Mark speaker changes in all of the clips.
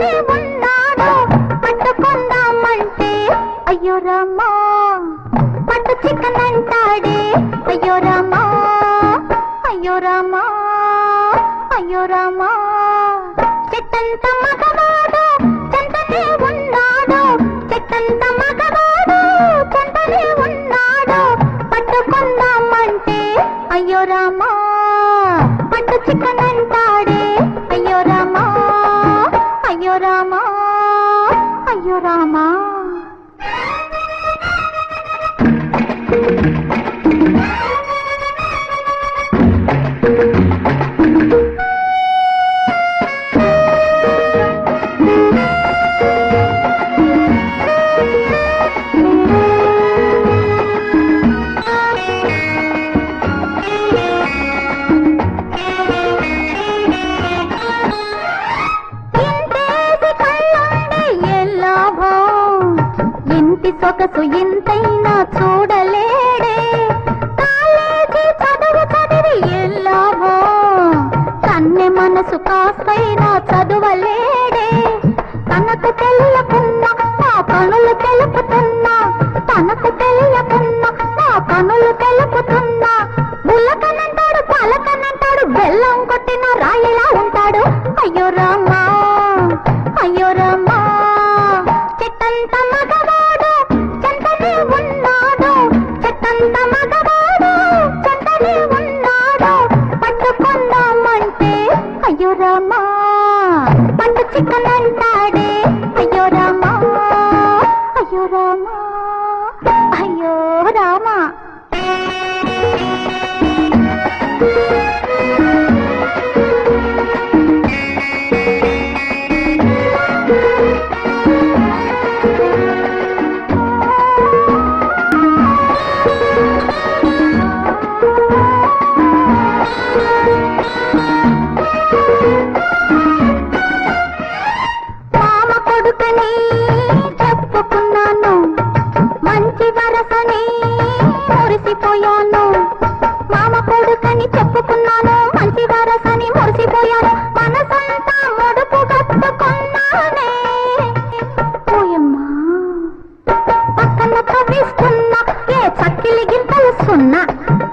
Speaker 1: చెంతనే ఉన్నాడు పట్టుకుందామంటే అయ్యో రామా పట్టు చికెన్ అంటాడే అయ్యో రామా అయ్యో రామా అయ్యో రామా చెట్టంత మగవాడు చెంతనే ఉన్నాడు చెట్టంత మగవాడు చెంతనే ఉన్నాడు పట్టుకుందామంటే అయ్యో రామా పట్టు చికెన్ అంటాడే అయ్యో రామా అయ్యో రామా అయ్యో రామా సొగసు ఎంతైనా చూడలేడే కాలేజీ చదువు చదివి ఎల్లావో కన్నె మనసు కాస్తైనా చదువలేడే తనకు తెలియకున్నా నా కనులు తెలుపుతున్నా తనకు తెలియకున్నా నా కనులు తెలుపుతున్నా బుల్లకనంటాడు పలకనంటాడు బెల్లం కొట్టిన రాయిలా ఉంటాడు అయ్యో రామా అయ్యో రామా చెట్టంత మగవాడు చెంతనే ఉన్నాడు చెట్టంత మగవాడు చెంతనే ఉన్నాడు పట్టుకుందామంటే అయ్యో రామా పట్టు చికెన్ అంటాడే అయ్యో రామా అయ్యో రామా అయ్యో రామా చెప్పుకున్నాను మంచి వరసని మురిసిపోయాను మామ కొడుకని చెప్పుకున్నాను మంచి వరసని మురిసిపోయాను మనసంతా ముడుపు కట్టుకున్నానే పోయమ్మా పక్కన కవ్విస్తున్నా ఏ చక్కిలి గింతలు సున్నా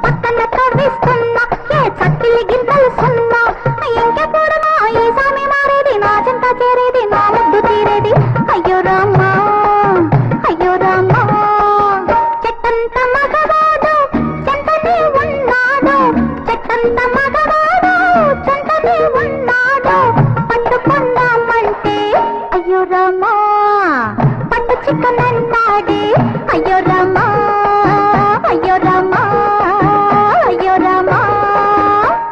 Speaker 1: పక్కన కవ్విస్తున్నా ఏ చక్కిలి గింతలు సున్నా ఇంకెప్పుడు ఈ సామి మారేది నా చింత చేరేది నా ముద్దు తీరేది అయ్యో రామా అయ్యో రామా చెట్టంత మగవాడు చెంతనే ఉన్నాడు చెట్టంత మగవాడు చెంతనే ఉన్నాడు పట్టుకుందామంటే అయ్యో రామా పట్టు చికెన్ అంటాడే అయ్యో రామా